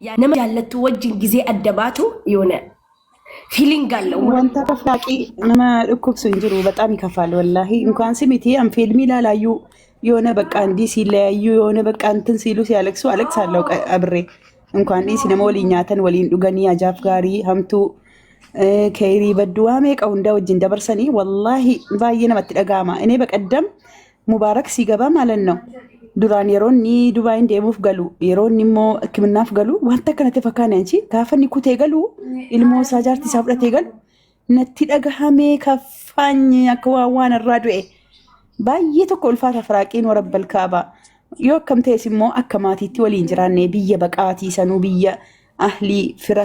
nama jaallattu wajjin ጊዜ አደባቱ የሆነ ፊሊንግ አለው ወንታ ተፍላቂ ነማ እኮክሱ እንጅሩ በጣም ይከፋል ወላሂ እንኳን ስሚቲ አም ፊልም ይላላዩ የሆነ በቃ እንዲ ሲለያዩ የሆነ በቃ እንትን ሲሉ ሲያለቅሱ አለቅሳለሁ አብሬ እንኳን እንዲ ሲነማ ወሊኛተን ወሊን ዱገኒ አጃፍ ጋሪ ሀምቱ ከይሪ በዱዋሜ ቀውንዳ ወጅን ደበርሰኒ ወላሂ ባየነ መትደጋማ እኔ በቀደም ሙባረክ ሲገባ ማለት ነው ዱራን የሮኒ ዱባይ እንደሙፍ ገሉ የሮኒ ሞ ህክምናፍ ገሉ ዋንተ ከነተ ፈካነ እንጂ ካፈኒ ኩቴ ገሉ ኢልሞ ሳጃርቲ ሳብረቴ ገሉ ነቲ ደጋሃሜ ከፋኝ አከዋዋን ራዱኤ ባየቶ ኮልፋታ ፍራቂን ወረበል ካባ yokamte simo akkamatitti waliin jiraanne biyya baqaati sanu biyya ahli fira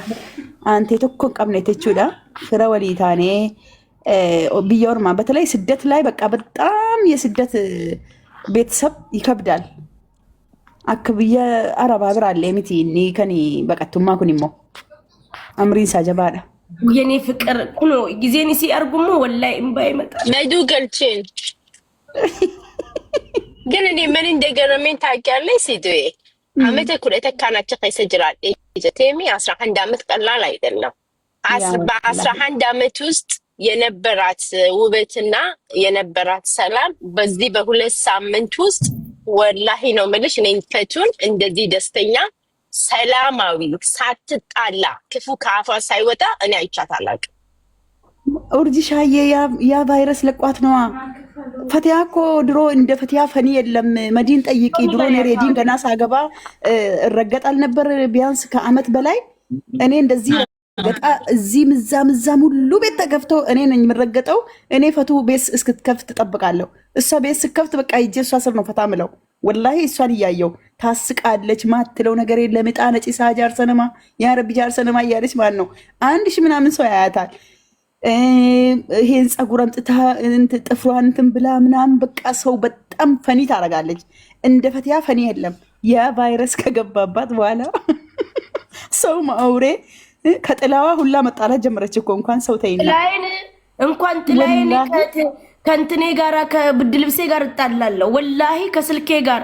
ante tokko qabne jechuudha fira walii taane biyya orma በተለይ ስደት ላይ በቃ በጣም የስደት ቤተሰብ ይከብዳል አክብየ አረባ ብር አለ የሚቲ እኒ ከኒ በቀቱማ ኩኒሞ አምሪን ሳጀባዳ የኔ ፍቅር ኩኖ ጊዜኒ ሲያርጉሙ ወላይ እምባይ መጣ ነዱ ገልችን ግን እኔ ምን እንደገረመኝ ታውቂያለሽ ሲዱዬ አመተ ኩለተ ካናቸ ከይሰጅራል እጀቴሚ 11 አመት ቀላል አይደለም በ11 አመት ውስጥ የነበራት ውበትና የነበራት ሰላም በዚህ በሁለት ሳምንት ውስጥ ወላሂ ነው ማለት እኔ ፈቱን እንደዚህ ደስተኛ ሰላማዊ ሳትጣላ ክፉ ካፋ ሳይወጣ እኔ አይቻታላቅ ኡርጂ ሻዬ ያ ቫይረስ ለቋት ነዋ ፈቲያ እኮ ድሮ እንደ ፈቲያ ፈኒ የለም መዲን ጠይቂ ድሮ ሬዲን ገና ሳገባ እረገጣል ነበር ቢያንስ ከአመት በላይ እኔ እንደዚህ ገጣ እዚህ ምዛም ሁሉ ቤት ተከፍቶ እኔ ነኝ የምረገጠው እኔ ፈቱ ቤት እስክትከፍት ተጠብቃለሁ እሷ ቤት ስከፍት በቃ ይጄ እሷ ስር ነው ፈታ ምለው ወላሂ እሷን እያየው ታስቃለች ማትለው ነገር የለም ጣ ነጪ ሳጃር ሰነማ ያ ረቢ ጃር ሰነማ እያለች ማለት ነው 1000 ምናምን ሰው ያያታል ይሄን ጸጉራን ጥፍሯን እንትን ብላ ምናምን በቃ ሰው በጣም ፈኒ ታረጋለች እንደ ፈቲያ ፈኒ የለም ያ ቫይረስ ከገባባት በኋላ ሰው ማውሬ ከጥላዋ ሁላ መጣላት ጀመረች እኮ እንኳን ሰው ተይና እንኳን ጥላዬን ከንትኔ ጋራ ከብድ ልብሴ ጋር እጣላለሁ ወላሂ ከስልኬ ጋር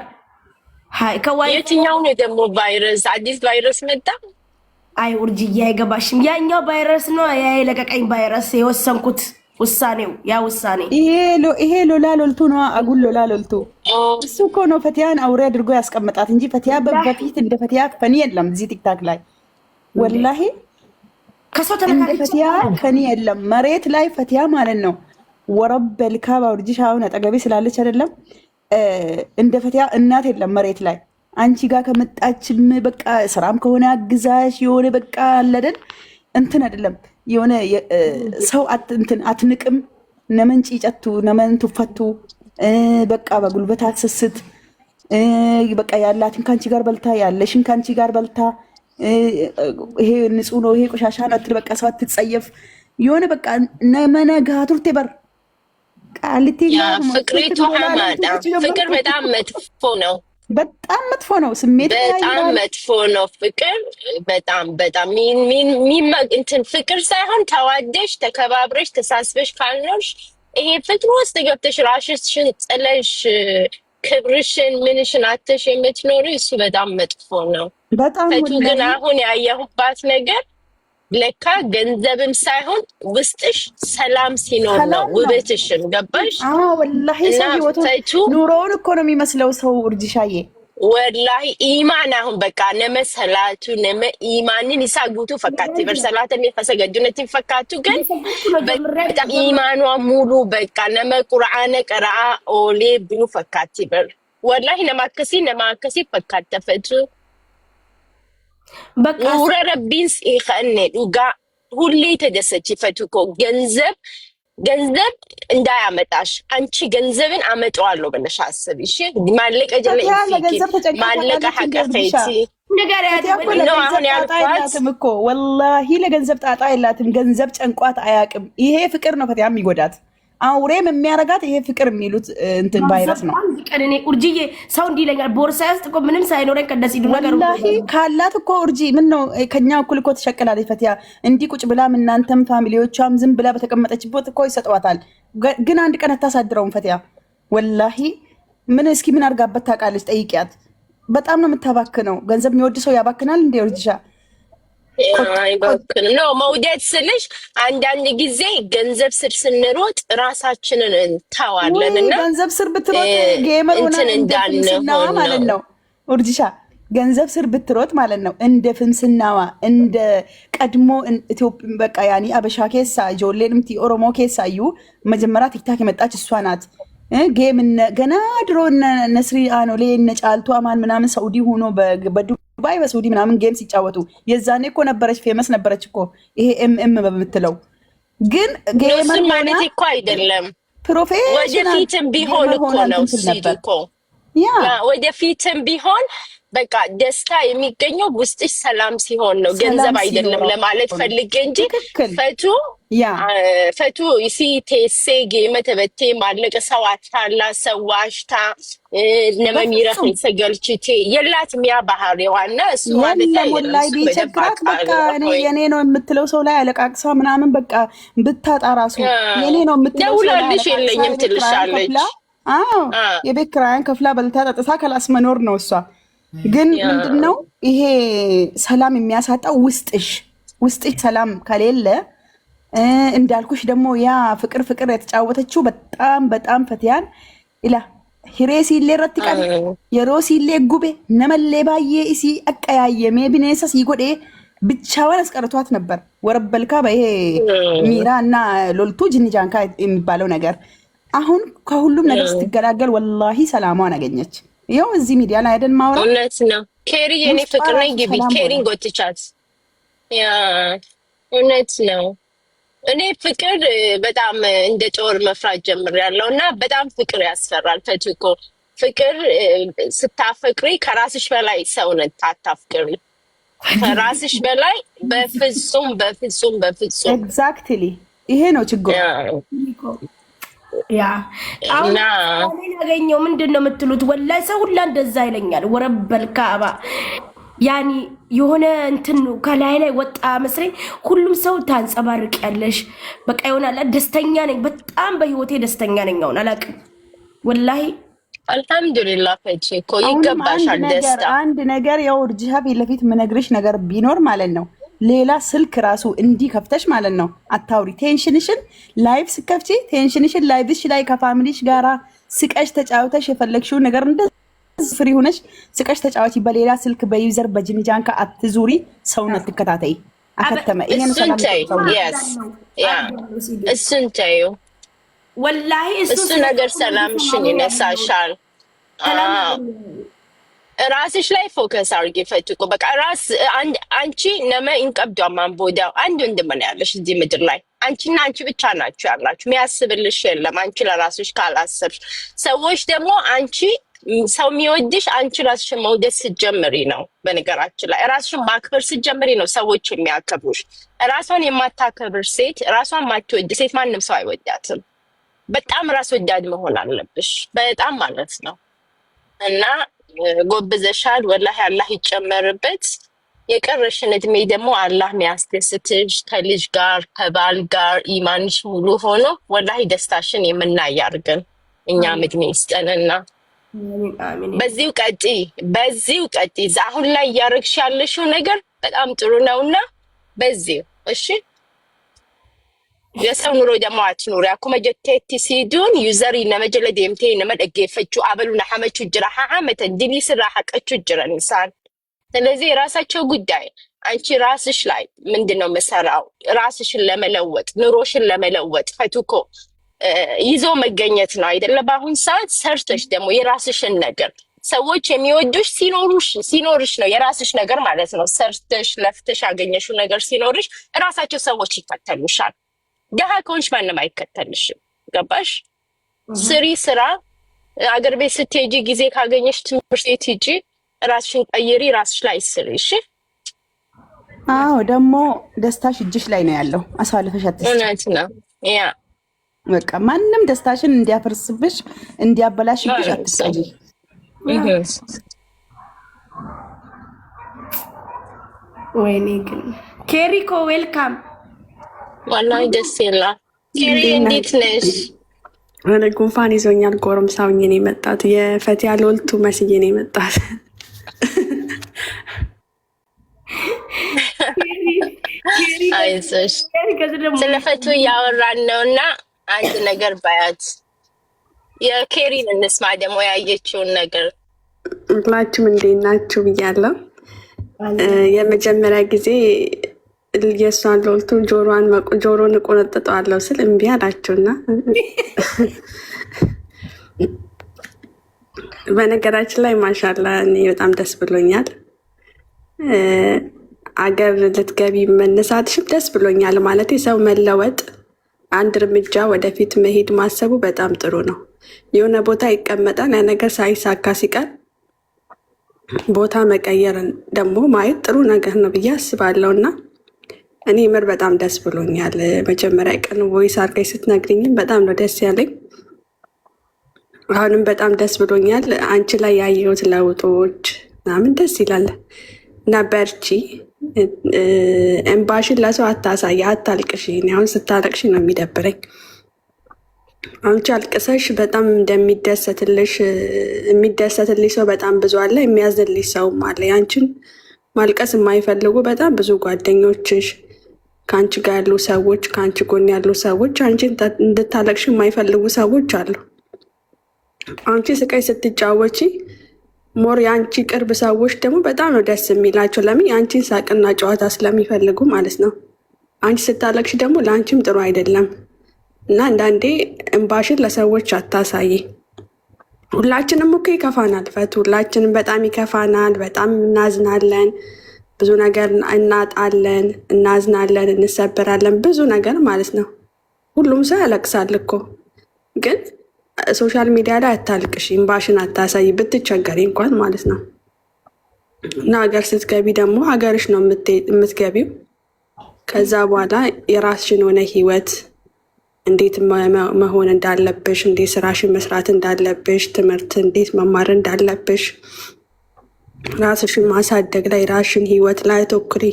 ሃይ ከዋይ የትኛው ነው ደግሞ ቫይረስ አዲስ ቫይረስ መጣ አይ ኡርጂያ አይገባሽም ያኛው ቫይረስ ነው ያ ለቀቀኝ ቫይረስ የወሰንኩት ውሳኔው ያ ውሳኔ ይሄ ሎላ ሎልቱ ነው አጉል ሎላ ሎልቱ እሱ እኮ ነው ፈቲያን አውሬ አድርጎ ያስቀመጣት እንጂ ፈቲያ በፊት እንደ ፈቲያ ፈኒ የለም እዚህ ቲክታክ ላይ ወላሂ ከሰው ተመካከለ ፈቲያ ፈኒ የለም መሬት ላይ ፈቲያ ማለት ነው ወረበል ካባ ኡርጂሻ አሁን አጠገቤ ስላለች አይደለም እንደ ፈቲያ እናት የለም መሬት ላይ አንቺ ጋር ከመጣችም በቃ ስራም ከሆነ አግዛሽ የሆነ በቃ አለደን እንትን አይደለም የሆነ ሰው እንትን አትንቅም ነመን ጪጨቱ ነመን ትፈቱ በቃ በጉልበት አትስስት በቃ ያላትን ካንቺ ጋር በልታ ያለሽን ካንቺ ጋር በልታ ይሄ ንጹህ ነው ይሄ ቆሻሻን አትል በቃ ሰው አትጸየፍ የሆነ በቃ ነመነጋ ቱርቴ በር ቃልቲ ፍቅሪቱ ሐማዳ ፍቅር በጣም መጥፎ ነው በጣም መጥፎ ነው ስሜት በጣም መጥፎ ነው ፍቅር በጣም እንትን ፍቅር ሳይሆን ተዋደሽ ተከባብረሽ ተሳስበሽ ካልኖርሽ ይሄ ፍቅር ውስጥ ገብተሽ ራስሽን ጥለሽ ክብርሽን ምንሽን አተሽ የምትኖሪ እሱ በጣም መጥፎ ነው በጣም ፈቱ ግን አሁን ያየሁባት ነገር ለካ ገንዘብም ሳይሆን ውስጥሽ ሰላም ሲኖር ነው ውበትሽን ገባሽ ወላሂ ሰው ኑሮውን እኮ ነው የሚመስለው ሰው ኡርጂሻዬ ወላሂ ኢማን አሁን በቃ ነመሰላቱ ነመ ኢማንን ይሳጉቱ ፈካቲ በርሰላተን ፈሰገዱነት ፈካቱ ግን በጣም ኢማኗ ሙሉ በቃ ነመ ቁርአን ቀራ ኦሌ ብሉ ፈካቲ በር ወላሂ ነማከሲ ፈካተ ፈቱ በቃ ረቢንስ ይኸነ ዱጋ ሁሌ ተደሰች ፈቱኮ ገንዘብ እንዳያመጣሽ አንቺ ገንዘብን አመጣዋለሁ ብለሽ አስቢ እሺ ማለቀ ጀለ ማለቀ ሐቀፈቲ ነገር ነው አሁን ያልኳት እኮ ወላሂ ለገንዘብ ጣጣ የላትም ገንዘብ ጨንቋት አያቅም ይሄ ፍቅር ነው ፈቲያ የሚጎዳት አውሬም የሚያረጋት ይሄ ፍቅር የሚሉት እንትን ቫይረስ ነው ቀነኔ ኡርጂዬ ሰው እንዲለኛል ቦርሳ ውስጥ እኮ ምንም ሳይኖረን ከደስ ይዱ ነገር ወላሂ ካላት እኮ ኡርጂ ምን ነው ከኛ እኩል እኮ ተሸቀላለች ፈቲያ እንዲ ቁጭ ብላ እናንተም ፋሚሊዎቿም ዝም ብላ በተቀመጠችበት እኮ ይሰጠዋታል ግን አንድ ቀን አታሳድረውም ፈቲያ ወላሂ ምን እስኪ ምን አርጋበት ታውቃለች ጠይቂያት በጣም ነው የምታባክነው። ገንዘብ የሚወድ ሰው ያባክናል እንዴ ወርጅሻ? አይባክንም ነው መውደድ ስልሽ፣ አንዳንድ ጊዜ ገንዘብ ስር ስንሮጥ ራሳችንን እንተዋለን እና ገንዘብ ስር ብትሮጥ ጌመር ሆነ እንዳንሆን ማለት ነው ወርጅሻ። ገንዘብ ስር ብትሮጥ ማለት ነው እንደ ፍምስናዋ እንደ ቀድሞ ኢትዮጵያ በቃ ያኒ አበሻ ኬሳ ጆሌንምቲ ኦሮሞ ኬሳዩ መጀመሪያ ቲክታክ የመጣች እሷ ናት። ጌም ገና ድሮ ነስሪ አኖሌ እነ ጫልቱ አማን ምናምን ሳውዲ ሆኖ በዱባይ በሳውዲ ምናምን ጌም ሲጫወቱ የዛኔ እኮ ነበረች፣ ፌመስ ነበረች እኮ ይሄ ኤምኤም በምትለው። ግን ጌመር ማለት እኮ አይደለም ፕሮፌሽናል ወደፊትም ቢሆን እኮ ነው ሲዱኮ ያ ወደፊትም ቢሆን በቃ ደስታ የሚገኘው ውስጥሽ ሰላም ሲሆን ነው፣ ገንዘብ አይደለም ለማለት ፈልጌ እንጂ ፈቱ ሲቴሴ ጌመተበቴ ማለቀ ሰው አታላ ሰዋሽታ ነመሚረፍ ሰገልችቴ የላት ሚያ ባህሪዋና እሱ ማለት ላይ ቢቸግራት በቃ የኔ ነው የምትለው ሰው ላይ አለቃቅሳ ምናምን በቃ ብታጣ ራሱ የኔ ነው የምትለው ሰው ላይ ደውላልሽ የለኝም ትልሻለች። የቤት ኪራይን ከፍላ በልታ ጠጥታ ከላስ መኖር ነው እሷ። ግን ምንድነው ይሄ ሰላም የሚያሳጣው? ውስጥሽ ሰላም ከሌለ እንዳልኩሽ ደግሞ ያ ፍቅር የተጫወተችው በጣም ፈትያን ኢላ ሂሬሲሌ ረትቀን የሮሲሌ ጉቤ ነመሌ ባዬ እሲ አቀያየሜ ቢኔሰስ ይጎዴ ብቻዋን አስቀርቷት ነበር። ወረበልካ በይሄ ሚራ እና ሎልቱ ጅንጃንካ የሚባለው ነገር አሁን ከሁሉም ነገር ስትገላገል ወላሂ ሰላሟን አገኘች። ይኸው እዚህ ሚዲያ ላይ አይደል ማውራት። እውነት ነው ኬሪ የኔ ፍቅር ነኝ ግቢ ኬሪን ጎትቻት። ያ እውነት ነው። እኔ ፍቅር በጣም እንደ ጦር መፍራት ጀምሬያለሁ እና በጣም ፍቅር ያስፈራል። ፈትኮ ፍቅር ስታፈቅሪ ከራስሽ በላይ ሰውነት አታፍቅሪ። ከራስሽ በላይ በፍጹም ኤግዛክትሊ ይሄ ነው ችግሩ። ያ አሁን ያገኘው ምንድን ነው የምትሉት? ወላሂ ሰው ሁላ እንደዛ ይለኛል። ወረበል ካባ ያኒ የሆነ እንትን ከላይ ላይ ወጣ መስለኝ። ሁሉም ሰው ታንጸባርቅ ያለሽ በቃ ይሆናል። ደስተኛ ነኝ፣ በጣም በህይወቴ ደስተኛ ነኝ። አሁን አላውቅም ወላሂ አልሐምዱሊላህ። ፈቺኮ ይገባሻል ደስታ። አንድ ነገር ያው ርጅሃ ፊት ለፊት ምነግርሽ ነገር ቢኖር ማለት ነው ሌላ ስልክ ራሱ እንዲህ ከፍተሽ ማለት ነው አታውሪ። ቴንሽንሽን ላይቭ ስከፍቺ ቴንሽንሽን ላይቭሽ ላይ ከፋሚሊሽ ጋራ ስቀሽ ተጫውተሽ የፈለግሽውን ነገር እንደዚህ ፍሪ ሆነሽ ስቀሽ ተጫዋቺ። በሌላ ስልክ በዩዘር በጅንጃንካ አትዙሪ፣ ሰውን አትከታተይ። አከተመ። ይሄን ሰላም እሱን ታዩ ወላሂ እሱ ነገር ሰላምሽን ይነሳሻል። ራስሽ ላይ ፎከስ አድርጊ ፈትኮ በቃ ራስ አንቺ ነመ እንቀብዷ ማንቦዳ አንድ ወንድም ነው ያለሽ እዚህ ምድር ላይ አንቺና አንቺ ብቻ ናችሁ ያላችሁ። የሚያስብልሽ የለም አንቺ ለራስሽ ካላሰብሽ። ሰዎች ደግሞ አንቺ ሰው የሚወድሽ አንቺ ራስሽን መውደድ ስትጀምሪ ነው። በነገራችን ላይ ራስሽን ማክበር ስትጀምሪ ነው ሰዎች የሚያከብሩሽ። ራሷን የማታከብር ሴት፣ ራሷን የማትወድ ሴት ማንም ሰው አይወዳትም። በጣም ራስ ወዳድ መሆን አለብሽ፣ በጣም ማለት ነው። እና ጎብዘሻል ወላሂ አላህ ይጨመርበት። የቀረሽን እድሜ ደግሞ አላህ የሚያስደስትሽ ከልጅ ጋር ከባል ጋር ኢማንሽ ሙሉ ሆኖ ወላሂ ደስታሽን የምናይ ያርገን። እኛም እድሜ ይስጠንና በዚሁ ቀጢ አሁን ላይ እያረግሽ ያለሽው ነገር በጣም ጥሩ ነውና በዚሁ እሺ። የሰው ኑሮ ደግሞ አትኑሪ። አኩመ ጀቴቲ ሲዱን ዩዘሪ ነመጀለ ደምቴ ነመደገፈቹ አበሉና ሐመቹ ጅራ ሐመተ ዲሊ ስራ ሐቀቹ ጅራ እንሳን። ስለዚህ የራሳቸው ጉዳይ። አንቺ ራስሽ ላይ ምንድነው መሰራው? ራስሽን ለመለወጥ ኑሮሽን ለመለወጥ ፈቱኮ ይዞ መገኘት ነው አይደለ? በአሁን ሰዓት ሰርተሽ ደግሞ የራስሽን ነገር ሰዎች የሚወዱሽ ሲኖርሽ ነው የራስሽ ነገር ማለት ነው። ሰርተሽ ለፍተሽ ያገኘሽው ነገር ሲኖርሽ ራሳቸው ሰዎች ይከተሉሻል። ደሃ ከሆንሽ ማንም አይከተልሽም። ገባሽ? ስሪ ስራ። አገር ቤት ስትሄጂ ጊዜ ካገኘሽ ትምህርት ቤት ሂጂ፣ ራስሽን ቀይሪ፣ ራስሽ ላይ ስሪ። እሺ? አዎ፣ ደግሞ ደስታሽ እጅሽ ላይ ነው ያለው። አሳልፈሽ አትስጪ። እውነት ነው። ያ በቃ ማንም ደስታሽን እንዲያፈርስብሽ እንዲያበላሽብሽ አትስጪ። ወይኔ ግን ኬሪኮ ዌልካም። ዋላሂ ደስ ይላል። ኬሪ እንዴት ነሽ? እኔ ጉንፋን ይዞኛል። ጎረምሳውኝ ነው የመጣሁት። የፈቲያ ሎልቱ መስዬ ነው የመጣሁት። አይዞሽ ስለ ፈቱ እያወራን ነውና አንድ ነገር ባያት የኬሪን እንስማ ደግሞ ያየችውን ነገር። ሁላችሁም እንዴት ናችሁ ብያለሁ። የመጀመሪያ ጊዜ የእሷን ሎልቱ ጆሮን እቆነጥጠዋለሁ ስል እምቢ አላችሁና በነገራችን ላይ ማሻላ እኔ በጣም ደስ ብሎኛል። አገር ልትገቢ መነሳትሽም ደስ ብሎኛል። ማለት ሰው መለወጥ አንድ እርምጃ ወደፊት መሄድ ማሰቡ በጣም ጥሩ ነው። የሆነ ቦታ ይቀመጣል፣ ያ ነገር ሳይሳካ ሲቀር ቦታ መቀየርን ደግሞ ማየት ጥሩ ነገር ነው ብዬ አስባለሁ። እና እኔ ምር በጣም ደስ ብሎኛል። መጀመሪያ ቀን ቮይስ አድርገሽ ስትነግሪኝም በጣም ነው ደስ ያለኝ። አሁንም በጣም ደስ ብሎኛል። አንቺ ላይ ያየሁት ለውጦች ምናምን ደስ ይላል እና በርቺ። እምባሽን ለሰው አታሳይ፣ አታልቅሽ። አሁን ስታለቅሽ ነው የሚደብረኝ። አንቺ አልቅሰሽ በጣም የሚደሰትልሽ ሰው በጣም ብዙ አለ፣ የሚያዝንልሽ ሰውም አለ። ያንቺን ማልቀስ የማይፈልጉ በጣም ብዙ ጓደኞችሽ፣ ከአንቺ ጋር ያሉ ሰዎች፣ ከአንቺ ጎን ያሉ ሰዎች አንቺን እንድታለቅሽ የማይፈልጉ ሰዎች አሉ። አንቺ ስቃይ ስትጫወቺ ሞር የአንቺ ቅርብ ሰዎች ደግሞ በጣም ነው ደስ የሚላቸው። ለምን? የአንቺን ሳቅና ጨዋታ ስለሚፈልጉ ማለት ነው። አንቺ ስታለቅሽ ደግሞ ለአንቺም ጥሩ አይደለም እና አንዳንዴ እንባሽን ለሰዎች አታሳይ። ሁላችንም እኮ ይከፋናል ፈቱ፣ ሁላችንም በጣም ይከፋናል፣ በጣም እናዝናለን፣ ብዙ ነገር እናጣለን፣ እናዝናለን፣ እንሰበራለን፣ ብዙ ነገር ማለት ነው። ሁሉም ሰው ያለቅሳል እኮ ግን ሶሻል ሚዲያ ላይ አታልቅሽ፣ እንባሽን አታሳይ፣ ብትቸገሪ እንኳን ማለት ነው። እና ሀገር ስትገቢ ደግሞ ሀገርሽ ነው የምትገቢው። ከዛ በኋላ የራስሽን ሆነ ህይወት እንዴት መሆን እንዳለብሽ፣ እንዴት ስራሽን መስራት እንዳለብሽ፣ ትምህርት እንዴት መማር እንዳለብሽ፣ ራስሽን ማሳደግ ላይ ራስሽን ህይወት ላይ አተኩሪ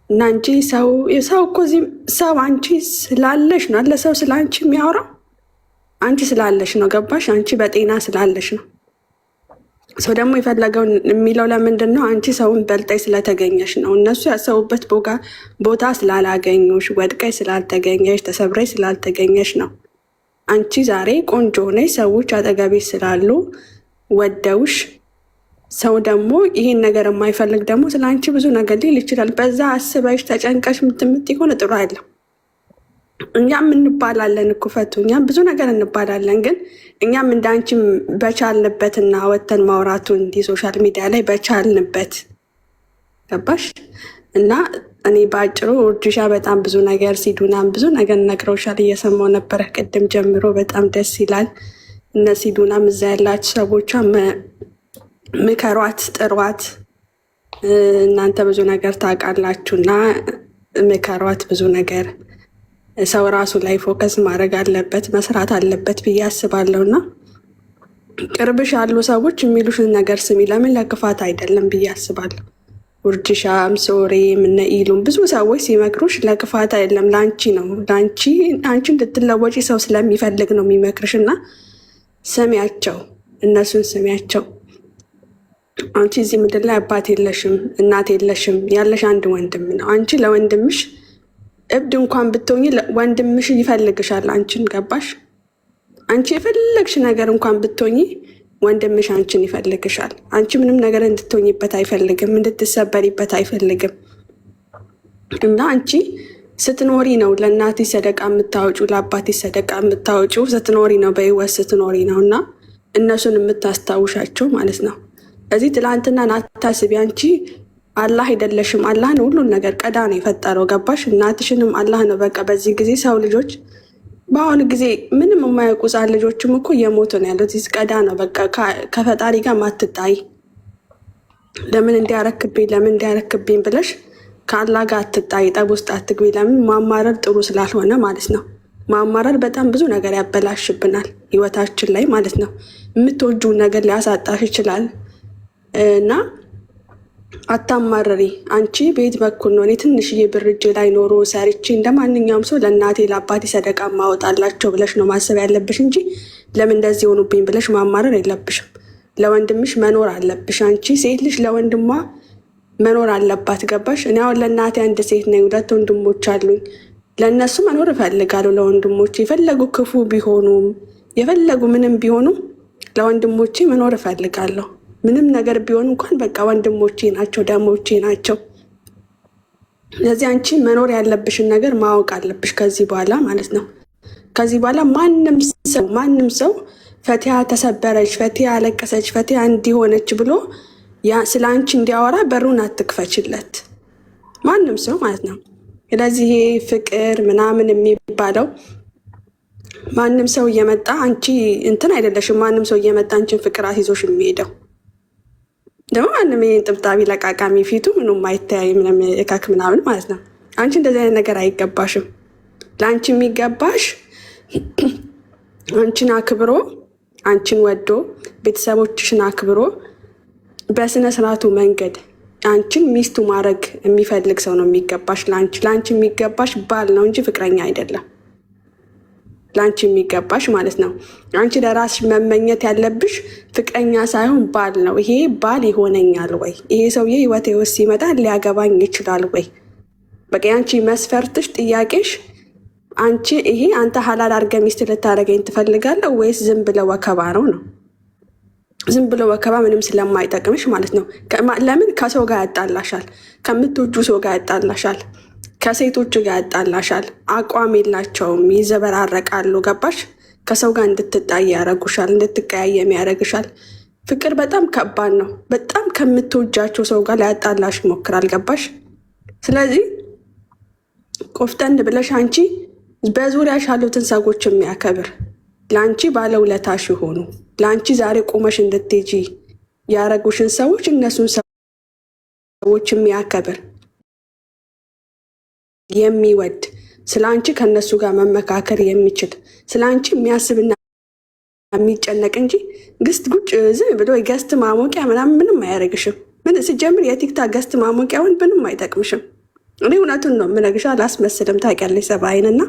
እና እንጂ ሰው እኮ ሰው አንቺ ስላለሽ ነው አለ ሰው ስለ አንቺ የሚያወራው አንቺ ስላለሽ ነው። ገባሽ? አንቺ በጤና ስላለሽ ነው። ሰው ደግሞ የፈለገው የሚለው ለምንድን ነው? አንቺ ሰውን በልጠሽ ስለተገኘሽ ነው። እነሱ ያሰቡበት ቦታ ስላላገኙሽ፣ ወድቀሽ ስላልተገኘሽ፣ ተሰብረሽ ስላልተገኘሽ ነው። አንቺ ዛሬ ቆንጆ ሆነሽ ሰዎች አጠገቤሽ ስላሉ ወደውሽ፣ ሰው ደግሞ ይህን ነገር የማይፈልግ ደግሞ ስለ አንቺ ብዙ ነገር ሊል ይችላል። በዛ አስበሽ ተጨንቀሽ ምትምት ሆነ ጥሩ አይደለም። እኛም እንባላለን እኮ ፈቱ፣ እኛም ብዙ ነገር እንባላለን። ግን እኛም እንደ አንቺም በቻልንበትና ወተን ማውራቱ እንዲህ ሶሻል ሚዲያ ላይ በቻልንበት ገባሽ? እና እኔ በአጭሩ ውርጅሻ በጣም ብዙ ነገር ሲዱናም ብዙ ነገር ነግረውሻል፣ እየሰማው ነበረ ቅድም ጀምሮ። በጣም ደስ ይላል። እነ ሲዱናም እዛ ያላችሁ ሰዎቿ ምከሯት፣ ጥሯት። እናንተ ብዙ ነገር ታውቃላችሁና ምከሯት ብዙ ነገር። ሰው ራሱ ላይ ፎከስ ማድረግ አለበት፣ መስራት አለበት ብዬ አስባለሁ። እና ቅርብሽ ያሉ ሰዎች የሚሉሽን ነገር ስሚ፣ ለምን ለክፋት አይደለም ብዬ አስባለሁ። ውርጅሻም፣ ሶሬም፣ እነ ኢሉም ብዙ ሰዎች ሲመክሩሽ ለክፋት አይደለም፣ ለአንቺ ነው። አንቺ እንድትለወጪ ሰው ስለሚፈልግ ነው የሚመክርሽ። እና ስሚያቸው፣ እነሱን ስሚያቸው። አንቺ እዚህ ምድር ላይ አባት የለሽም፣ እናት የለሽም፣ ያለሽ አንድ ወንድም ነው። አንቺ ለወንድምሽ እብድ እንኳን ብትሆኚ ወንድምሽ ይፈልግሻል አንቺን። ገባሽ? አንቺ የፈለግሽ ነገር እንኳን ብትሆኚ ወንድምሽ አንቺን ይፈልግሻል። አንቺ ምንም ነገር እንድትሆኝበት አይፈልግም፣ እንድትሰበሪበት አይፈልግም። እና አንቺ ስትኖሪ ነው ለእናትሽ ሰደቃ የምታወጪው፣ ለአባትሽ ሰደቃ የምታወጪው ስትኖሪ ነው፣ በህይወት ስትኖሪ ነው። እና እነሱን የምታስታውሻቸው ማለት ነው። እዚህ ትላንትና ናታስቢ። አንቺ አላህ አይደለሽም። አላህ ነው ሁሉን ነገር ቀዳ ነው የፈጠረው። ገባሽ? እናትሽንም አላህ ነው። በቃ በዚህ ጊዜ ሰው ልጆች በአሁኑ ጊዜ ምንም የማያውቁ ህጻን ልጆችም እኮ እየሞቱ ነው ያሉት። ቀዳ ነው በቃ ከፈጣሪ ጋር ማትጣይ። ለምን እንዲያረክብኝ ብለሽ ከአላህ ጋር አትጣይ፣ ጠብ ውስጥ አትግቢ። ለምን? ማማረር ጥሩ ስላልሆነ ማለት ነው። ማማረር በጣም ብዙ ነገር ያበላሽብናል ህይወታችን ላይ ማለት ነው። የምትወጂውን ነገር ሊያሳጣሽ ይችላል። እና አታማረሪ። አንቺ ቤት በኩል ነው። እኔ ትንሽዬ ብር እጄ ላይ ኖሮ ሰርቼ እንደ ማንኛውም ሰው ለእናቴ ለአባቴ ሰደቃ ማወጣላቸው ብለሽ ነው ማሰብ ያለብሽ እንጂ ለምን እንደዚህ ሆኑብኝ ብለሽ ማማረር የለብሽም። ለወንድምሽ መኖር አለብሽ። አንቺ ሴት ልጅ ለወንድሟ መኖር አለባት። ገባሽ? እኔ አሁን ለእናቴ አንድ ሴት ነኝ፣ 2 ወንድሞች አሉኝ። ለእነሱ መኖር እፈልጋለሁ። ለወንድሞቼ የፈለጉ ክፉ ቢሆኑም የፈለጉ ምንም ቢሆኑም ለወንድሞቼ መኖር እፈልጋለሁ። ምንም ነገር ቢሆን እንኳን በቃ ወንድሞቼ ናቸው፣ ደሞቼ ናቸው። ስለዚህ አንቺ መኖር ያለብሽን ነገር ማወቅ አለብሽ ከዚህ በኋላ ማለት ነው። ከዚህ በኋላ ማንም ሰው ፈቲያ ተሰበረች፣ ፈቲያ አለቀሰች፣ ፈቲያ እንዲሆነች ብሎ ስለ አንቺ እንዲያወራ በሩን አትክፈችለት፣ ማንም ሰው ማለት ነው። ስለዚህ ይሄ ፍቅር ምናምን የሚባለው ማንም ሰው እየመጣ አንቺ እንትን አይደለሽም። ማንም ሰው እየመጣ አንቺን ፍቅር አስይዞሽ የሚሄደው ደግሞ ማንም ይሄን ጥብጣቢ ለቃቃሚ ፊቱ ምንም አይተያይ ምንም እካክ ምናምን ማለት ነው። አንቺ እንደዚህ አይነት ነገር አይገባሽም። ለአንቺ የሚገባሽ አንቺን አክብሮ አንቺን ወዶ ቤተሰቦችሽን አክብሮ በስነ ስርዓቱ መንገድ አንቺን ሚስቱ ማድረግ የሚፈልግ ሰው ነው የሚገባሽ። ለአንቺ የሚገባሽ ባል ነው እንጂ ፍቅረኛ አይደለም። ለአንቺ የሚገባሽ ማለት ነው። አንቺ ለራስሽ መመኘት ያለብሽ ፍቅረኛ ሳይሆን ባል ነው። ይሄ ባል ይሆነኛል ወይ? ይሄ ሰውዬ ህይወቴ ውስጥ ሲመጣ ሊያገባኝ ይችላል ወይ? በቃ አንቺ መስፈርትሽ፣ ጥያቄሽ አንቺ ይሄ አንተ ሀላል አድርገህ ሚስት ልታደርገኝ ትፈልጋለህ ወይስ ዝም ብለው ወከባ ነው? ዝም ብሎ ወከባ ምንም ስለማይጠቅምሽ ማለት ነው። ለምን ከሰው ጋር ያጣላሻል፣ ከምትወጁ ሰው ጋር ያጣላሻል፣ ከሴቶች ጋር ያጣላሻል። አቋም የላቸውም፣ ይዘበራረቃሉ። ገባሽ? ከሰው ጋር እንድትጣይ ያደርጉሻል፣ እንድትቀያየም ያደርግሻል። ፍቅር በጣም ከባድ ነው። በጣም ከምትወጃቸው ሰው ጋር ሊያጣላሽ ይሞክራል። ገባሽ? ስለዚህ ቆፍጠን ብለሽ አንቺ በዙሪያሽ ያሉትን ሰዎች የሚያከብር ለአንቺ ባለውለታሽ የሆኑ ለአንቺ ዛሬ ቆመሽ እንድትሄጂ ያረጉሽን ሰዎች እነሱን ሰዎች የሚያከብር የሚወድ ስለ አንቺ ከእነሱ ጋር መመካከር የሚችል ስለ አንቺ የሚያስብና የሚጨነቅ እንጂ ግስት ጉጭ ዝም ብሎ ገስት ማሞቂያ ምናምን ምንም አያደርግሽም። ምን ሲጀምር የቲክታክ ገስት ማሞቂያውን ምንም አይጠቅምሽም። እኔ እውነቱን ነው የምነግርሽ፣ አላስመስልም። ታውቂያለሽ ሰብአይንና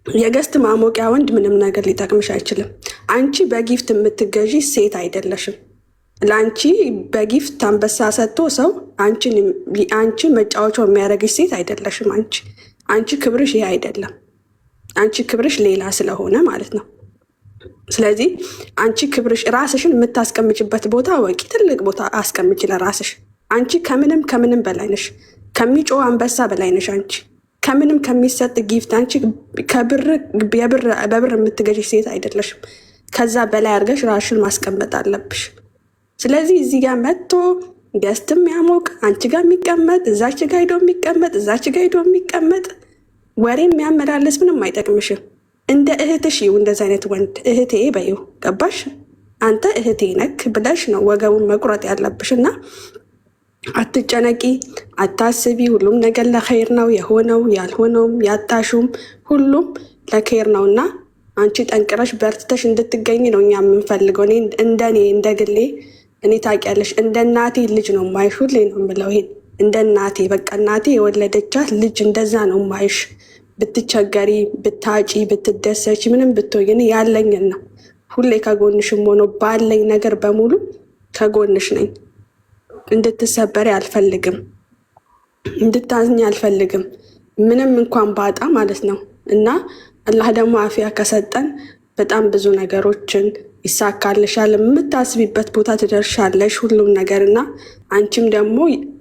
የገስት ማሞቂያ ወንድ ምንም ነገር ሊጠቅምሽ አይችልም። አንቺ በጊፍት የምትገዢ ሴት አይደለሽም። ለአንቺ በጊፍት አንበሳ ሰጥቶ ሰው አንቺ መጫወቻው የሚያደርግሽ ሴት አይደለሽም። አንቺ ክብርሽ ይሄ አይደለም። አንቺ ክብርሽ ሌላ ስለሆነ ማለት ነው። ስለዚህ አንቺ ክብርሽ ራስሽን የምታስቀምጭበት ቦታ ወቂ፣ ትልቅ ቦታ አስቀምጭ ለራስሽ። አንቺ ከምንም በላይ ነሽ። ከሚጮህ አንበሳ በላይ ነሽ አንቺ። ከምንም ከሚሰጥ ጊፍት አንቺ በብር የምትገዥ ሴት አይደለሽም። ከዛ በላይ አድርገሽ ራስሽን ማስቀመጥ አለብሽ። ስለዚህ እዚህ ጋር መጥቶ ገስትም ያሞቅ አንቺ ጋር የሚቀመጥ እዛች ጋ ሄዶ የሚቀመጥ እዛች ጋ ሄዶ የሚቀመጥ ወሬ የሚያመላለስ ምንም አይጠቅምሽም። እንደ እህትሽ ይው እንደዚ አይነት ወንድ እህቴ በይው። ገባሽ? አንተ እህቴ ነክ ብለሽ ነው ወገቡን መቁረጥ ያለብሽ። እና አትጨነቂ፣ አታስቢ። ሁሉም ነገር ለኸይር ነው። የሆነው ያልሆነውም ያጣሹም ሁሉም ለኸይር ነው። እና አንቺ ጠንቅረሽ በርትተሽ እንድትገኝ ነው እኛ የምንፈልገው። እንደኔ እንደ ግሌ እኔ ታውቂያለሽ፣ እንደ እናቴ ልጅ ነው ማይሽ። ሁሌ ነው የምለው ይሄን፣ እንደ እናቴ በቃ እናቴ የወለደቻት ልጅ እንደዛ ነው ማይሽ። ብትቸገሪ፣ ብታጪ፣ ብትደሰች፣ ምንም ብትወይን ያለኝን ነው ሁሌ ከጎንሽም ሆኖ ባለኝ ነገር በሙሉ ከጎንሽ ነኝ። እንድትሰበሪ አልፈልግም፣ እንድታዝኝ አልፈልግም፣ ምንም እንኳን ባጣ ማለት ነው። እና አላህ ደግሞ አፊያ ከሰጠን በጣም ብዙ ነገሮችን ይሳካልሻል። የምታስቢበት ቦታ ትደርሻለሽ ሁሉም ነገር። እና አንቺም ደግሞ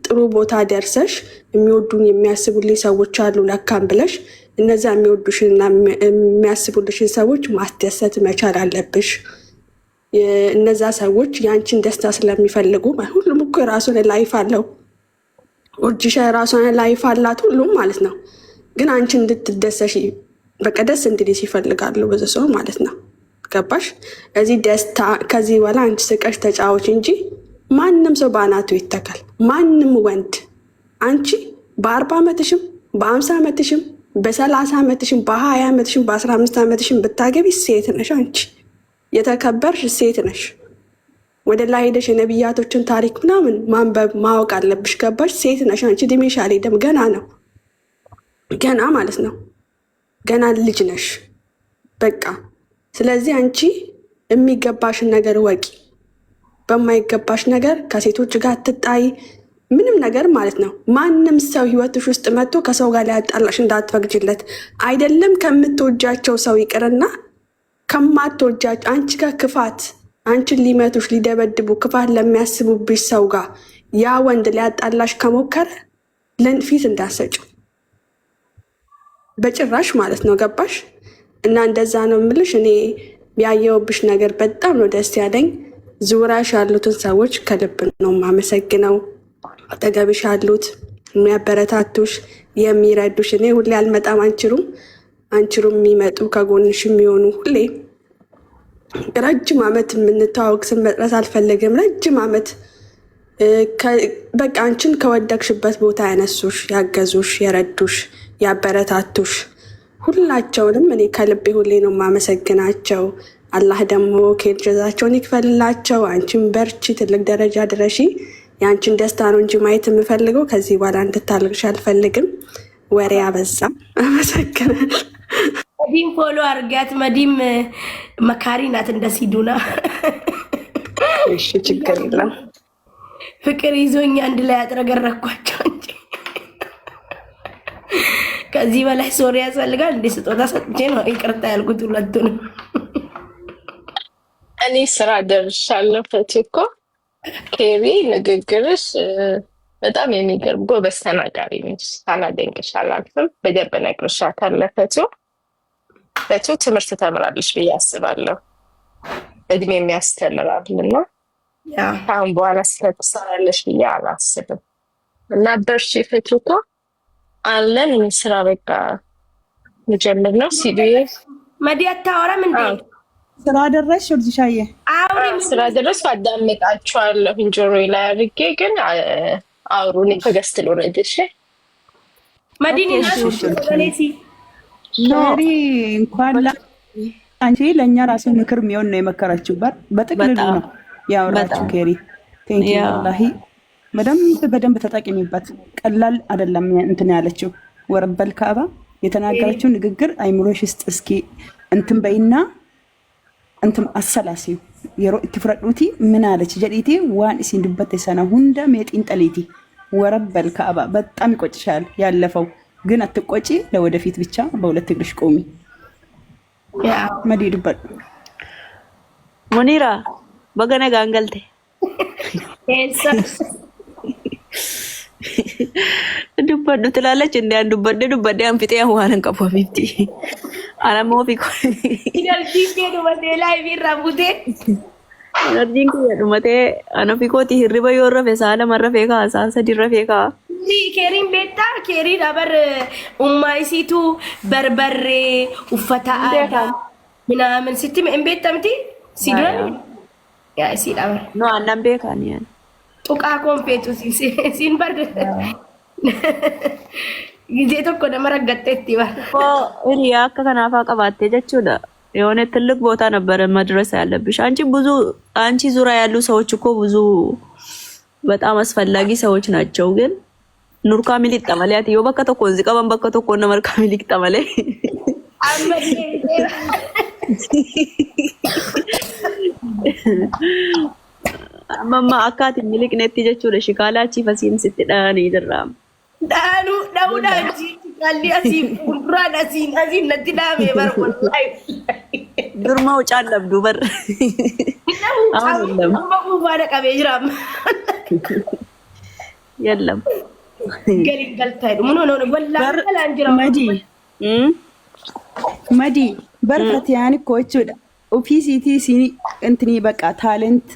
ጥሩ ቦታ ደርሰሽ የሚወዱኝ የሚያስቡልኝ ሰዎች አሉ ለካም ብለሽ እነዛ የሚወዱሽንና የሚያስቡልሽን ሰዎች ማስደሰት መቻል አለብሽ። እነዛ ሰዎች የአንቺን ደስታ ስለሚፈልጉ ሁሉም እኮ የራሱን ላይፍ አለው። ኦርጂሻ የራሷን ላይፍ አላት ሁሉም ማለት ነው። ግን አንቺ እንድትደሰሽ በቃ ደስ እንድልሽ ይፈልጋሉ ብዙ ሰው ማለት ነው። ገባሽ? እዚህ ደስታ ከዚህ በኋላ አንቺ ስቀሽ ተጫዎች እንጂ ማንም ሰው በአናቱ ይተካል። ማንም ወንድ አንቺ በ40 ዓመትሽም በ50 ዓመትሽም በ30 ዓመትሽም በ20 ዓመትሽም በ15 ዓመትሽም ብታገቢ ሴት ነሽ። አንቺ የተከበርሽ ሴት ነሽ። ወደ ላይ ሄደሽ የነቢያቶችን ታሪክ ምናምን ማንበብ ማወቅ አለብሽ። ገባሽ? ሴት ነሽ አንቺ። እድሜሽ አልሄደም፣ ገና ነው፣ ገና ማለት ነው። ገና ልጅ ነሽ በቃ። ስለዚህ አንቺ የሚገባሽን ነገር ወቂ። በማይገባሽ ነገር ከሴቶች ጋር አትጣይ፣ ምንም ነገር ማለት ነው። ማንም ሰው ህይወትሽ ውስጥ መጥቶ ከሰው ጋር ሊያጣላሽ እንዳትፈቅጂለት። አይደለም ከምትወጃቸው ሰው ይቅርና ከማትወጃቸው አንቺ ጋር ክፋት፣ አንቺን ሊመቱሽ ሊደበድቡ ክፋት ለሚያስቡብሽ ሰው ጋር ያ ወንድ ሊያጣላሽ ከሞከረ ፊት እንዳሰጭው በጭራሽ ማለት ነው። ገባሽ? እና እንደዛ ነው የምልሽ። እኔ ያየውብሽ ነገር በጣም ነው ደስ ያለኝ። ዙሪያሽ ያሉትን ሰዎች ከልብ ነው የማመሰግነው። አጠገብሽ ያሉት የሚያበረታቱሽ የሚረዱሽ። እኔ ሁሌ አልመጣም አንችሩም የሚመጡ ከጎንሽ የሚሆኑ ሁሌ ረጅም ዓመት የምንተዋወቅ ስም መጥራት አልፈለግም። ረጅም ዓመት በቃ አንቺን ከወደቅሽበት ቦታ ያነሱሽ፣ ያገዙሽ፣ የረዱሽ፣ ያበረታቱሽ ሁላቸውንም እኔ ከልቤ ሁሌ ነው የማመሰግናቸው። አላህ ደግሞ ከል ጀዛቸውን ይክፈልላቸው። አንቺን በርቺ፣ ትልቅ ደረጃ ድረሺ። የአንቺን ደስታ ነው እንጂ ማየት የምፈልገው ከዚህ በኋላ እንድታልቅሽ አልፈልግም። ወሬ አበዛ። አመሰግናለሁ። መዲም ፎሎ አርጋት። መዲም መካሪ ናት እንደ ሲዱና። እሺ ችግር የለም። ፍቅር ይዞኝ አንድ ላይ አጥረገረኳቸው እንጂ ከዚህ በላይ ሶሪ ያስፈልጋል እንዴ? ስጦታ ሰጥቼ ነው ይቅርታ ያልኩት ሁለቱንም። እኔ ስራ ደርሻለሁ። ፈትኮ ኬሪ ንግግርሽ በጣም የሚገርም ጎበዝ ተናጋሪ ነሽ። ሳላደንቅሽ አላልፍም። በደንብ እነግርሻለሁ። ፈቱ ትምህርት ተምራለሽ ብዬ አስባለሁ። እድሜ የሚያስተምራልና አሁን በኋላ ስለተሰራለሽ ብዬ አላስብም። እና በርቺ ፈትኮ አለን። እኔ ስራ በቃ መጀመር ነው። ሲዱዬ መዲያ ታወራም እንዴ? ስራ ደረስሽ ወልጅሻዬ? ስራ ደረስ አዳምጣችኋለሁ እንጆሮዬ ላይ አድርጌ። ግን አውሩን ከገስት ልውረድሽ። መዲኒ ኖሪ እንኳን አንቺ ለእኛ ራሱ ምክር የሚሆን ነው የመከራችሁ። በጥቅልሉ ነው ያወራችሁ። ኬሪ ቴንኪ ወላሂ በደንብ ተጠቂሚበት። ቀላል አይደለም እንትን ያለችው ወረበል ካባ የተናገረችው ንግግር አይምሮሽ ውስጥ እስኪ እንትን በይና እንትን አሰላሲው የሮ ትፍረዱቲ ምን አለች ጀዲቲ ዋን እሲን ድበት ሰና ሁንዳ ሜጢን ጠሊቲ ወረበል ካባ በጣም ይቆጭሻል። ያለፈው ግን አትቆጪ። ለወደፊት ብቻ በሁለት እግርሽ ቆሚ። መዲዱበት ሙኒራ በገነ ጋንገልቴ ዱበዱ ትላለች። እንደ አንዱ ዱበደ አንፊጤ ዋንን ቀፎሚቲ አላሞፊ ዱመቴ አነፊኮቲ ህሪበ ዮረፌ ሳለ መረፌካ ሳሰ ዲረፌካ ኬሪን ቤታ ኬሪ ዳበር ኡማይሲቱ በርበሬ ኡፈታ አዳ ምናምን ስትም እንቤታ ምቲ ሲዶን ያ ሲዳበር ኖ አናም ቤካኒያን ጡቃ ኮንፌቱ ሲን በርድ ጊዜ tokko nama raggatteetti እኔ አከ ከናፋ ቀባቴ ጀቹዳ የሆነ ትልቅ ቦታ ነበር መድረስ ያለብሽ። አንቺ ዙሪያ ያሉ ሰዎች እኮ ብዙ በጣም አስፈላጊ ሰዎች ናቸው። ግን ኑርካ ሚሊክ ተመለያት ይወ በከ ተኮ እዚህ ቀበን በከ ተኮ ነው መርካ ሚሊክ ተመለ ማማ አካት ሚሊክ ነቲ ጀቹ ለሽካላቺ ፈሲን ስትዳኒ ይደራም ዳኑ ዳውዳጂ ካሊያሲ ቁራዳሲ አዚ ነትዳሜ በርቆላይ ድርማው ጫለብ ዱበር አሁን ባለ ቀበጅራም የለም ገልገልታይ ምን ሆነ ወላሂ አንጅራ መዲ በርፈት ያኒ ኮቹዳ ኦፊሲቲ ሲኒ እንትኒ በቃ ታሌንት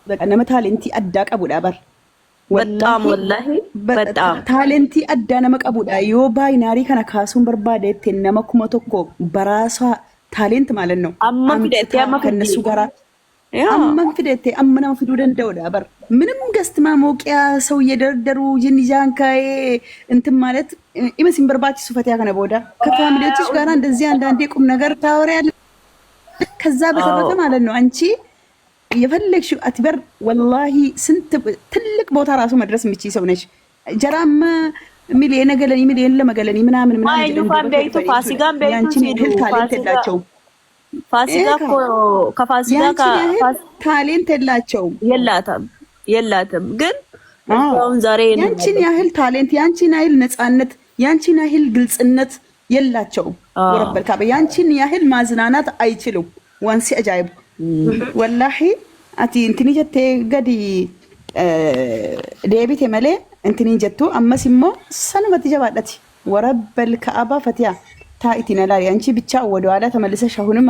በቃ ነመ ታሌንቲ አዳ ቀቡዳ በር በጣም ወላሂ በጣም ታሌንቲ አዳ ነመ ቀቡዳ ዮ ባይናሪ ከነ ካሱን በርባዴት ነመ ኩመ ተኮ በራሷ ታሌንት ማለት ነው። አማንፊደት ከነሱ ጋራ አማንፊደት አምናው ፍዱ ደንደውዳ በር ምንም ገስት ማሞቂያ ሰው እየደረደሩ ጅንጃንካዬ እንትን ማለት ኢመስን በርባቲ ሱፈቲያ ከነ ቦዳ ከፋሚሊዎችሽ ጋራ እንደዚህ አንዳንዴ ቁም ነገር ታወሪያለሽ። ከዛ በተረፈ ማለት ነው አንቺ የፈለግሽው አትበር ወላሂ ስንት ትልቅ ቦታ ራሱ መድረስ የምትችይ ሰው ነሽ። ጀራም ሚሊየን ነገለኒ ሚሊየን ለመገለኒ ምናምን አይኑ ፋንዳይቱ ፋሲጋን በይቱ ሲዱ ታሌንት የላቸውም። ፋሲካ እኮ ከፋሲካ ታሌንት የላቸውም። የላትም ግን አሁን ዛሬ ያንቺን ያህል ታሌንት፣ ያንቺን ያህል ነፃነት፣ ያንቺን ያህል ግልጽነት የላቸውም። ወረበል ካበ ያንቺን ያህል ማዝናናት አይችሉም። ዋንሲ አጃይብ ወላሂ አቲ እንትኒ ጀቴ ገዲ ዴቢት መሌ እንትኒ ጀቱ አመስሞ ሰንበት ጀባዳቲ ወረበል ካባ ፈቲያ ታኢቲና ላይ አንቺ ብቻ ወደ ኋላ ተመልሰሽ አሁንም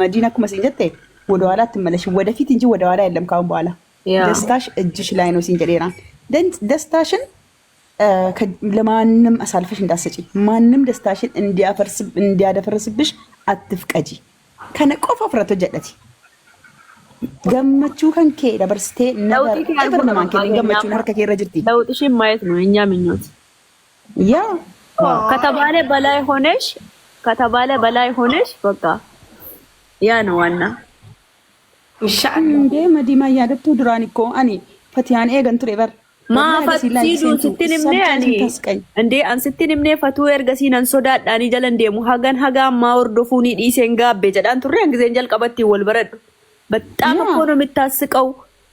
መዲና ኩመስ እንጀቴ ወደ ኋላ ትመለሽ ወደፊት እንጂ ወደ ኋላ የለም። ካሁን በኋላ ደስታሽ እጅሽ ላይ ነው። ሲንጀዴራ ደስታሽን ለማንም አሳልፈሽ እንዳሰጪ፣ ማንም ደስታሽን እንዲያደፈርስብሽ አትፍቀጂ። ከነቆፍ አፍረቶ ጀደቲ ገመቹ ከንኬ ደበርስቴ ነበር አይፈርማን ከኔ ገመቹ ነርከ ከረ ጅርቲ ለውጥሽን ማየት ነው እኛ ምኞት። ያ ከተባለ በላይ ሆነሽ በቃ ያ ነው ዋና። ኢንሻአላህ እንደ መዲማ ያደቱ ዱራኒኮ አኒ ፈቲያን ኤገን ቱሬበር ማፈሲዱ ስትንምኔ አኒ እንዴ አንስትንምኔ ፈቱ ኤርገሲናን ሶዳዳኒ ጀለንዴሙ ሀገን ሀጋ ማወርዶፉኒ ዲሴን ጋቤ ጀዳን ቱሬ እንግዜን ጀልቀበቲ ወልበረዱ በጣም እኮ ነው የምታስቀው።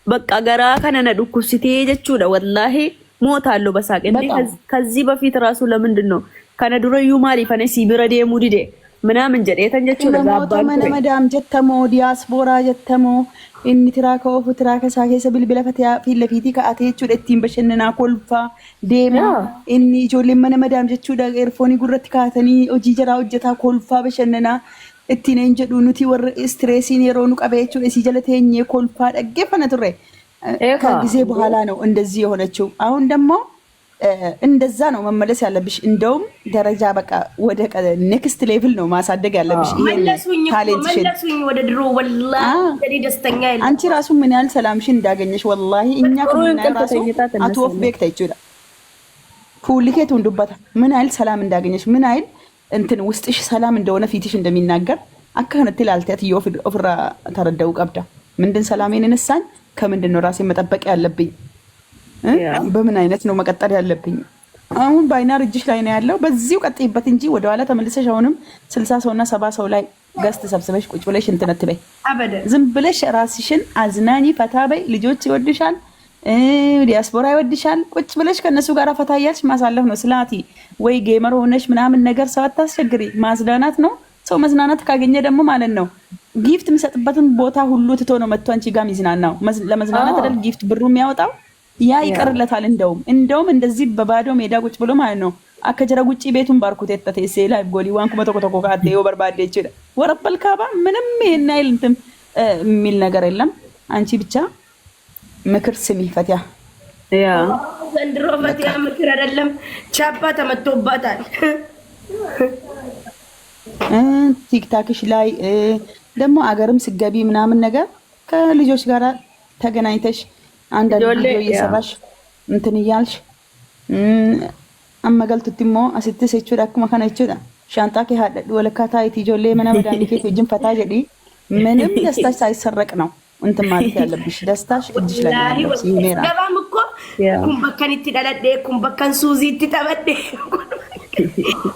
በቃ ገራ ከነነ ዱኩስቲ ጀቹዳ ወላሂ ሞታለሁ በሳቅ። እንዴ ከዚህ በፊት ራሱ ለምንድን ነው ከነዱረዩ ማሊ ፈነሲ ብረዴ ሙዲዴ ምናምን ጀዴተን ጀቹዳ ጋባል መዳም ጀተሞ ዲያስፖራ ጀተሞ ኢን ትራኮ ፍትራከ ሳኬሰ ቢልቢለ ፈቲያ ፊለፊቲ ከአቴ ቹ ደቲን በሸነና ኮልፋ ዴማ ኢኒ ጆሌ መዳም ጀቹዳ ኤርፎኒ ጉረት ካተኒ ኦጂ ጀራ ኦጀታ ኮልፋ በሸነና እቲኔ እንጀዱ ኑቲ ወር ስትሬሲን የሮኑ ቀበይቹ እሲ ጀለተኝ ኮልፋ ደገፈነ ትሬ ከጊዜ በኋላ ነው እንደዚህ የሆነችው። አሁን ደግሞ እንደዛ ነው መመለስ ያለብሽ። እንደውም ደረጃ በቃ ወደ ኔክስት ሌቭል ነው ማሳደግ ያለብሽ። ይሄን ታሌንትሽን ወደ ድሮ ወላሂ ደስተኛ ይላል። አንቺ ራሱ ምን ያህል ሰላምሽን እንዳገኘሽ ወላሂ እኛ ከሆነ ራሱ አትወፍ ቤክ ታይቹላ ፉልኬቱ እንዱባታ ምን ያህል ሰላም እንዳገኘሽ ምን ያህል እንትን ውስጥሽ ሰላም እንደሆነ ፊትሽ እንደሚናገር አካህነት ላልተት ይወፍራ ተረዳው ቀብዳ ምንድን ሰላሜን እንሳን ከምንድን ነው ራሴን መጠበቅ ያለብኝ? በምን አይነት ነው መቀጠል ያለብኝ? አሁን ባይናር እጅሽ ላይ ነው ያለው። በዚሁ ቀጥይበት እንጂ ወደ ኋላ ተመልሰሽ አሁንም 60 ሰውና 70 ሰው ላይ ገስት ሰብስበሽ ቁጭ ብለሽ እንትን አትበይ። ዝም ብለሽ ራስሽን አዝናኝ ፈታ በይ። ልጆች ይወድሻል፣ ዲያስፖራ ይወድሻል። ቁጭ ብለሽ ከነሱ ጋር ፈታ እያልሽ ማሳለፍ ነው። ስላቲ ወይ ጌመር ሆነሽ ምናምን ነገር ሰው አታስቸግሪ። ማዝናናት ነው። ሰው መዝናናት ካገኘ ደግሞ ማለት ነው ጊፍት የሚሰጥበትን ቦታ ሁሉ ትቶ ነው መጥቶ አንቺ ጋር ሚዝናናው። ለመዝናናት አይደል ጊፍት ብሩ የሚያወጣው ያ ይቀርለታል። እንደውም እንደዚህ በባዶ ሜዳ ቁጭ ብሎ ማለት ነው አከጀራ ጉጪ ቤቱን ባርኩት የተተሰ ላይ ጎሊ ዋንኩ መተቆተቆ ካደ ወበርባዴ ይችላል ወረበል ካባ ምንም ይሄን አይል እንትን የሚል ነገር የለም። አንቺ ብቻ ምክር ስሚ ፈቲያ። ያ ዘንድሮ ፈቲያ ምክር አይደለም ቻፓ ተመቶባታል። ቲክታክሽ ላይ ደግሞ አገርም ስገቢ ምናምን ነገር ከልጆች ጋር ተገናኝተሽ አንዳንድ ቪዲዮ እየሰራሽ እንትን እያልሽ አመገልቱትሞ አስትስ እቹ ዳክማ ከነቹ ሻንጣ ከሃደ ወለካታ ኢትዮሌ መናመዳን ዲኬት እጅን ፈታ ጀዲ ምንም ደስታሽ ሳይሰረቅ ነው እንትን ማለት ያለብሽ። ደስታሽ እጅሽ ላይ ነው ሲሜራ ገባም እኮ ኩምበከን ይትዳለደ ኩምበከን ሱዚ ይተበደ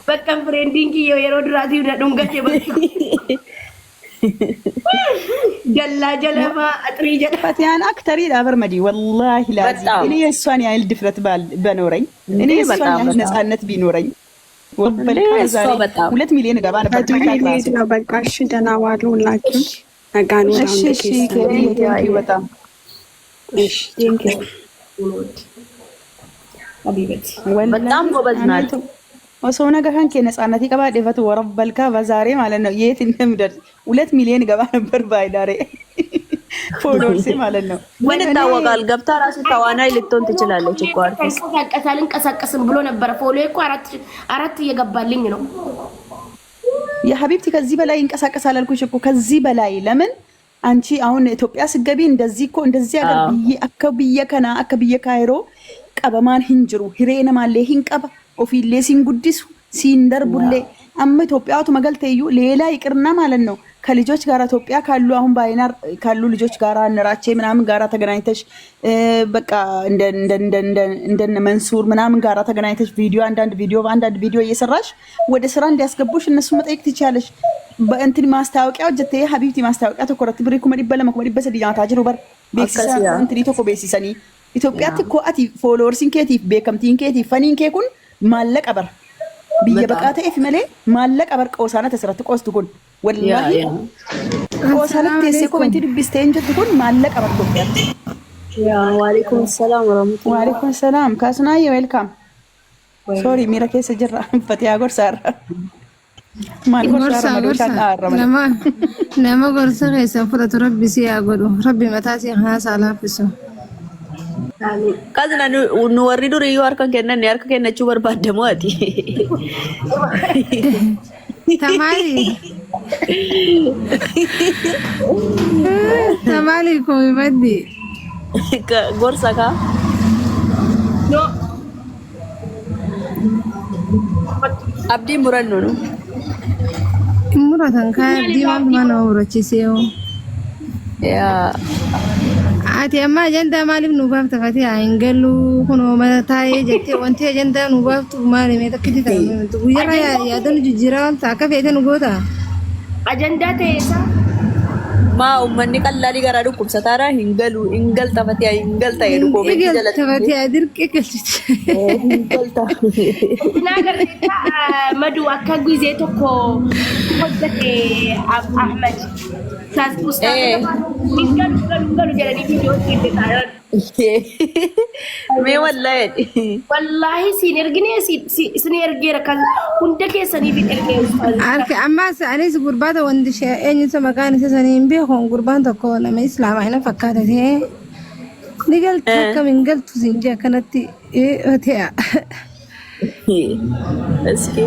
በከን ፍሬንዲንግ የሮ ድራቲ ነዱንገት ይበቃ ጀላ ጀለማ አጥሪ ፈቲያን አክተሪ ዳበር መዲ ወላሂ ላዚ እኔ እሷን ያህል ድፍረት በኖረኝ እኔ እሷን ያህል ነፃነት ቢኖረኝ ወበልካ ዛሬ 2 ሚሊዮን ገባ ነበር። ነው በቃ እሺ፣ ደህና ዋሉ ሁላችሁ። አጋኑ በጣም እሺ፣ ቴንኪው በጣም ጎበዝ ናት። ወሰው ነገር ከንኬ ነፃነት ይቀባ ደፈቱ ወረበልካ በዛሬ ማለት ነው የት እንደምደርስ 2 ሚሊዮን ገባ ነበር ባይዳሬ ፎሎወርስ ማለት ነው። ምን ታወቃል? ገብታ ራሱ ተዋናይ ልትሆን ትችላለች እኮ አርቲስት። እንቀሳቀስም ብሎ ነበር። ፎሎ እኮ አራት እየገባልኝ ነው። የሀቢብቲ ከዚህ በላይ እንቀሳቀሳል አልኩሽ እኮ ከዚህ በላይ ለምን አንቺ አሁን ኢትዮጵያ ስገቢ እንደዚህ እኮ እንደዚህ አገር አከብየ ከና አከብየ ካይሮ ቀበማን hinjiru hireena malee hin qaba ofiillee sin guddisu sin darbulle amma ኢትዮጵያቱ መገልተዩ ሌላ ይቅርና ማለት ነው ከልጆች ጋር ኢትዮጵያ ካሉ አሁን ባይናር ካሉ ልጆች ጋር እነራቼ ምናምን ጋር ተገናኝተሽ በቃ እንደ መንሱር ምናምን ጋር ተገናኝተሽ ቪዲዮ አንዳንድ ቪዲዮ እየሰራሽ ወደ ስራ እንዲያስገቡሽ እነሱ መጠየቅ ትችያለሽ። በእንትን ማስታወቂያ ወጀቴ ሀቢብቲ ማስታወቂያ ተኮረት ብሪ ኩመ ዲበለ መኩመ ዲበሰ ዲያታ ጅሩ በር ቤክሲሳ እንትን ቶኮ ቤክሲሰኒ ኢትዮጵያቲ ኮ አቲ ፎሎወርሲን ኬቲፍ ቤከምቲን ኬቲፍ ፈኒን ኬ ኩን ማለቀ በር ብየ በቃተ ኤፍ መሌ ማለቀ በር ቆሳና ተሰረት ቆስቱ ኩን ወላሂ ቆሳና ተሰ ኮሜንት ዲብስቴ እንጀት ኩን ማለቀ በር ኢትዮጵያ ያ ወአለይኩም ሰላም ወራህመቱላህ ወአለይኩም ሰላም ካስናዬ ዌልካም ሶሪ ሚራ ኬሰ ጅራ ፈቲያ ጎርሳር nama gorsa keessa fudhatu rabbi si haa godhu rabbi mataa si haasaa laaffisu. Kasna nu warri durii harka kennan harka kennachuu barbaadamu ati. Tamaali koo ibaddi. Gorsa kaa. Abdiin murannu nu. Muratan kaa diimaan mana hurachisee. Yaa. Ati amma ajandaa maaliif nu baafta Fati hin gallu kunoo mana taa'ee jettee wanti ajandaa nu baaftu maali mee takkiti ta'e guyyaa yaadonni jijjiiraa wanta akka feete nu goota. Ajandaa ta'eessa. Maa uummanni qal'aadii garaa dhukkubsataadha hin galu hin galta Fati hin galta jedhu koomenti jalatti. Fati dirqee galchite. Hin galta. Naa gargaara madu akka gizee tokko hojjate Ahmed. Mee wallahi wallahi sin ergine kan hunda keessanii fi ergee arke ammas anis gurbaata wandi eenyutu maqaan isa saniin beekon gurbaan tokko nama islaamaa hin fakkaate ni galta akkam hin galtu sin jee akkanatti ta'e eski